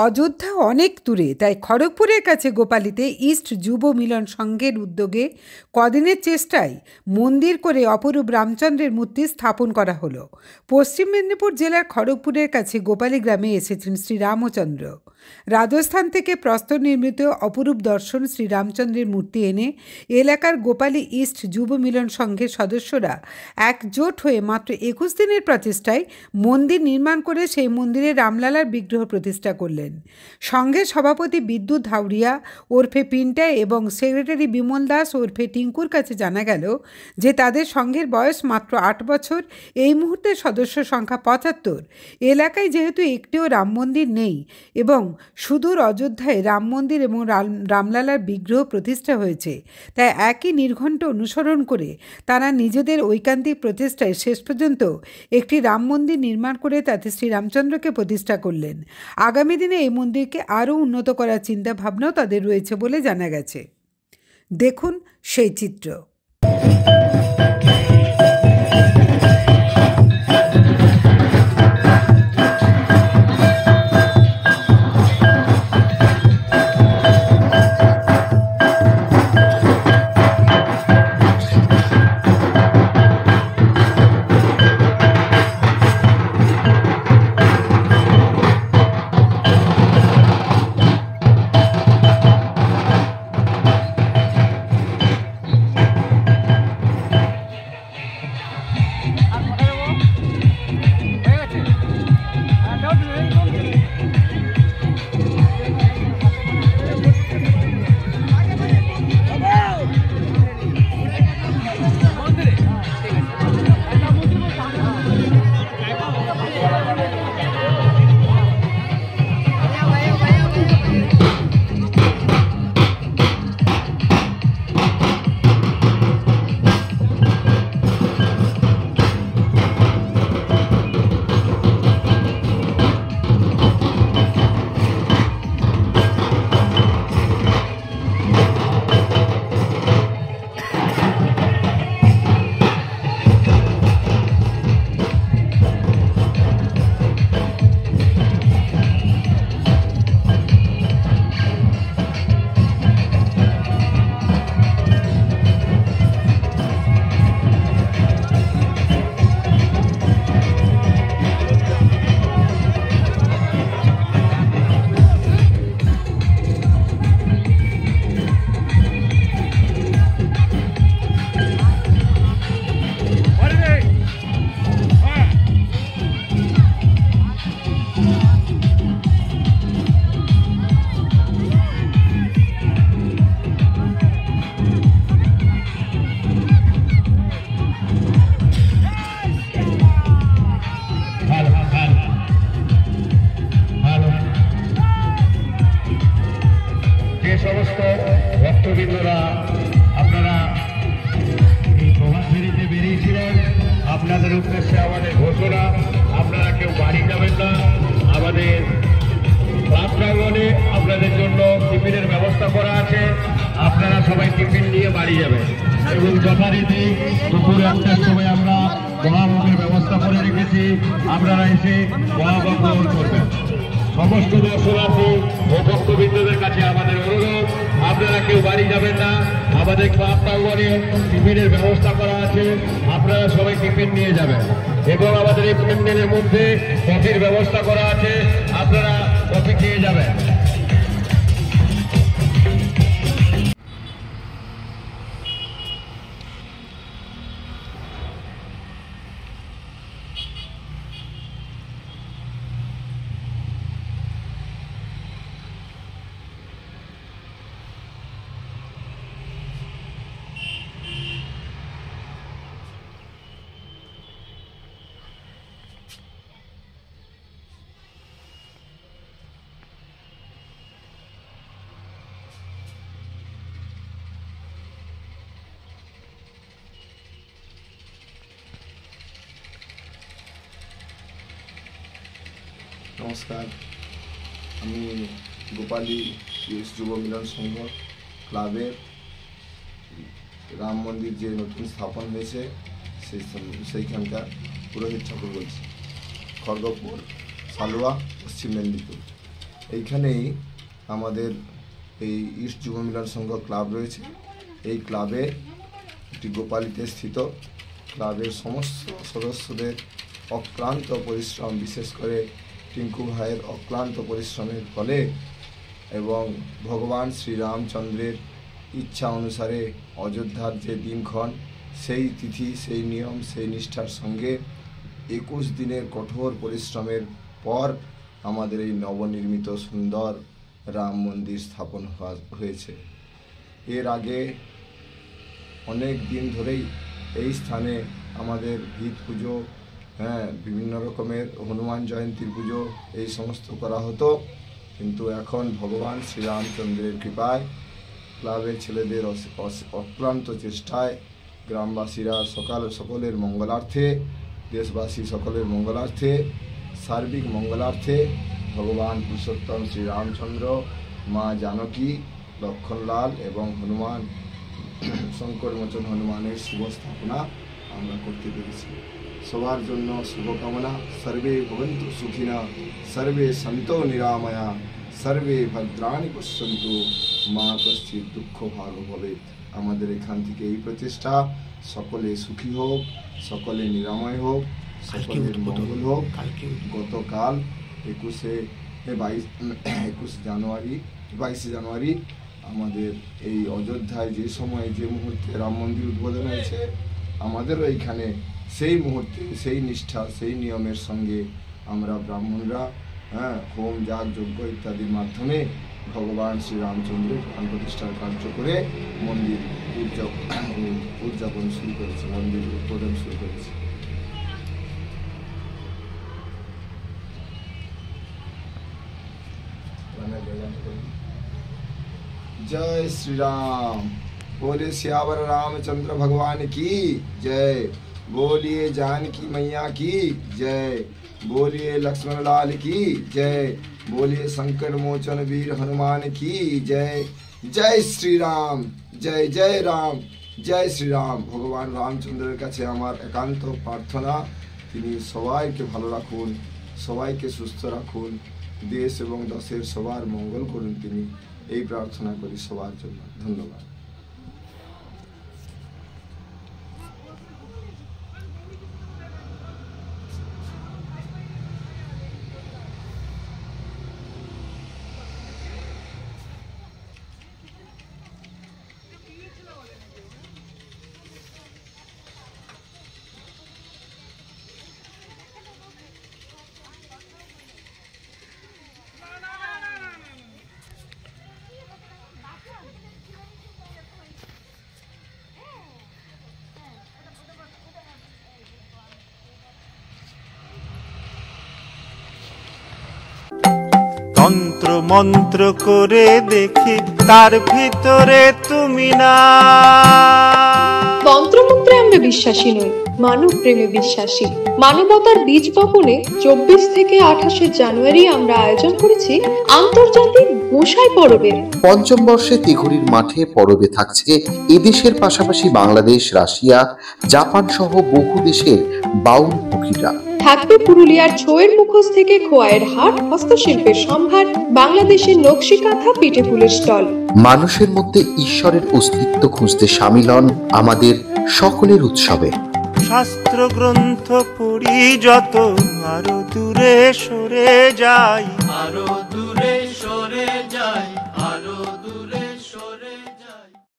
অযোধ্যা অনেক দূরে, তাই খড়গপুরের কাছে গোপালীতে ইস্ট যুব মিলন সংঘের উদ্যোগে কদিনের চেষ্টায় মন্দির করে অপরূপ রামচন্দ্রের মূর্তি স্থাপন করা হলো। পশ্চিম মেদিনীপুর জেলার খড়গপুরের কাছে গোপালী গ্রামে এসেছেন শ্রীরামচন্দ্র। রাজস্থান থেকে প্রস্তর নির্মিত অপরূপ দর্শন শ্রীরামচন্দ্রের মূর্তি এনে এলাকার গোপালী ইস্ট যুব মিলন সংঘের সদস্যরা একজোট হয়ে মাত্র 21 দিনের প্রচেষ্টায় মন্দির নির্মাণ করে সেই মন্দিরে রামলালার বিগ্রহ প্রতিষ্ঠা করলেন। সংঘের সভাপতি বিদ্যুৎ ধাউরিয়া ওরফে পিন্টা এবং সেক্রেটারি বিমল দাস ওরফে টিঙ্কুর কাছে জানা গেল যে তাদের সংঘের বয়স মাত্র 8 বছর। এই মুহূর্তে সদস্য সংখ্যা 75। এলাকায় যেহেতু একটিও রাম মন্দির নেই এবং সুদূর অযোধ্যায় রাম মন্দির এবং রামলালার বিগ্রহ প্রতিষ্ঠা হয়েছে, তাই একই নির্ঘণ্ট অনুসরণ করে তারা নিজেদের ঐকান্তিক প্রচেষ্টায় শেষ পর্যন্ত একটি রাম মন্দির নির্মাণ করে তাতে শ্রীরামচন্দ্রকে প্রতিষ্ঠা করলেন। আগামী দিনে এই মন্দিরকে আরও উন্নত করার চিন্তা ভাবনাও তাদের রয়েছে বলে জানা গেছে। দেখুন সেই চিত্র। সমস্ত ভক্তবৃন্দরা আপনারা এই প্রভাত ফেরিতে বেরিয়েছিলেন, আপনাদের উদ্দেশ্যে আমাদের ঘোষণা, আপনারা কেউ বাড়ি যাবেন না। আমাদের ক্লাব প্রাঙ্গণে আপনাদের জন্য টিফিনের ব্যবস্থা করা আছে, আপনারা সবাই টিফিন নিয়ে বাড়ি যাবেন এবং যথারীতি দুপুর 1টার সময় আমরা মহাভোগের ব্যবস্থা করে রেখেছি, আপনারা এসে মহাভোগ গ্রহণ করবেন। সমস্ত দর্শনার্থী ও ভক্তবৃন্দদের কাছে আমাদের অনুরোধ, আপনারা কেউ বাড়ি যাবেন না। আমাদের ক্লাব প্রাঙ্গণে টিফিনের ব্যবস্থা করা আছে, আপনারা সবাই টিফিন নিয়ে যাবেন এবং আমাদের এই প্যান্ডেলের মধ্যে কফির ব্যবস্থা করা আছে, আপনারা কফি খেয়ে যাবেন। নমস্কার, আমি গোপালী ইস্ট যুব মিলন সংঘ ক্লাবের রাম মন্দির যে নতুন স্থাপন হয়েছে সেইখানকার পুরোহিত ঠাকুর বলছি, খড়গপুর সালুয়া, পশ্চিম মেদিনীপুর। এইখানেই আমাদের এই ইস্ট যুব মিলন সংঘ ক্লাব রয়েছে। এই ক্লাবে একটি গোপালীতে স্থিত ক্লাবের সমস্ত সদস্যদের অক্লান্ত পরিশ্রম, বিশেষ করে টিঙ্কু ভাইয়ের অক্লান্ত পরিশ্রমের ফলে এবং ভগবান শ্রীরামচন্দ্রের ইচ্ছা অনুসারে অযোধ্যার যে দিনক্ষণ, সেই তিথি, সেই নিয়ম, সেই নিষ্ঠার সঙ্গে 21 দিনের কঠোর পরিশ্রমের পর আমাদের এই নবনির্মিত সুন্দর রাম মন্দির স্থাপন হয়েছে। এর আগে অনেক দিন ধরেই এই স্থানে আমাদের ভিত পুজো, বিভিন্ন রকমের হনুমান জয়ন্তীর পুজো এই সমস্ত করা হতো, কিন্তু এখন ভগবান শ্রীরামচন্দ্রের কৃপায় ক্লাবের ছেলেদের অক্লান্ত চেষ্টায় গ্রামবাসীরা সকলের মঙ্গলার্থে, দেশবাসী সকলের মঙ্গলার্থে, সার্বিক মঙ্গলার্থে ভগবান পুরুষোত্তম শ্রীরামচন্দ্র, মা জানকী, লক্ষণলাল এবং হনুমান, সংকটমোচন হনুমানের শুভ স্থাপনা আমরা করতে পেরেছি। সবার জন্য শুভকামনা। সর্বে ভবন্তু সুখিনা, সর্বে সন্তু নিরাময়া, সর্বে ভদ্রাণি পশ্যন্তু, মা কশ্চিৎ দুঃখ ভাগ ভবেৎ। আমাদের এখান থেকে এই প্রচেষ্টা, সকলে সুখী হোক, সকলে নিরাময় হোক, সকলের মঙ্গল হোক। গতকাল 22 জানুয়ারি আমাদের এই অযোধ্যায় যে সময়, যে মুহূর্তে রাম মন্দির উদ্বোধন হয়েছে, আমাদেরও এইখানে সেই মুহূর্তে, সেই নিষ্ঠা, সেই নিয়মের সঙ্গে আমরা ব্রাহ্মণরা হোম, যাগ, যজ্ঞ ইত্যাদির মাধ্যমে ভগবান শ্রীরামচন্দ্রের প্রাণ প্রতিষ্ঠার কার্য করে মন্দির উদযাপন শুরু করেছে, মন্দির উদ্বোধন শুরু করেছে। जय श्री राम। बोले सियावर रामचंद्र भगवान की जय। बोलिए जानकी मैया की जय। बोलिए लक्ष्मण लाल की जय। बोलिए संकट मोचन वीर हनुमान की जय। जय श्री राम, जय जय राम, जय श्री राम। भगवान रामचंद्रेर काछे आमार एकांत प्रार्थना, तिनि सबाइके भालो राखुन, सबाइके सुस्थ राखुन, देश एवं दशेर सबार मंगल करुन, तिनि এই প্রার্থনা করি সবার জন্য। ধন্যবাদ। তন্ত্র মন্ত্র করে দেখি তার ভিতরে তুমি না। তন্ত্রমন্ত্রে আমরা বিশ্বাসী নই, মানব প্রেমে বিশ্বাসী। মানবতার বীজ বপনে 24 থেকে 28 জানুয়ারি আমরা আয়োজন করেছি আন্তর্জাতিক গোসাই পরবের। পঞ্চম বর্ষে তিঘুরির মাঠে পরবে থাকছে এদেশের পাশাপাশি বাংলাদেশ, রাশিয়া, জাপান সহ বহু দেশের বাউল পুকিরা। থাকবে পুরুলিয়ার ছোয়ের মুখোশ থেকে খোয়াইয়ের হাট, হস্তশিল্পের সম্ভার, বাংলাদেশের নকশি কাঁথা, পিঠে ফুলের স্টল। মানুষের মধ্যে ঈশ্বরের অস্তিত্ব খুঁজতে সামিল হন আমাদের সকলের উৎসবে। শাস্ত্র গ্রন্থ পড়ি যত, আরো দূরে সরে যাই, আরো